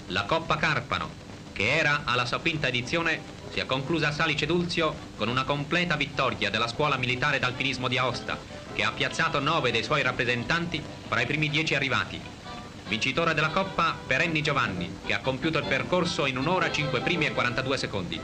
La Coppa Carpano, che era alla sua quinta edizione, si è conclusa a Salice Dulzio con una completa vittoria della Scuola Militare d'Alpinismo di Aosta, che ha piazzato 9 dei suoi rappresentanti fra i primi 10 arrivati. Vincitore della Coppa Perenni Giovanni, che ha compiuto il percorso in 1 ora 5 primi e 42 secondi.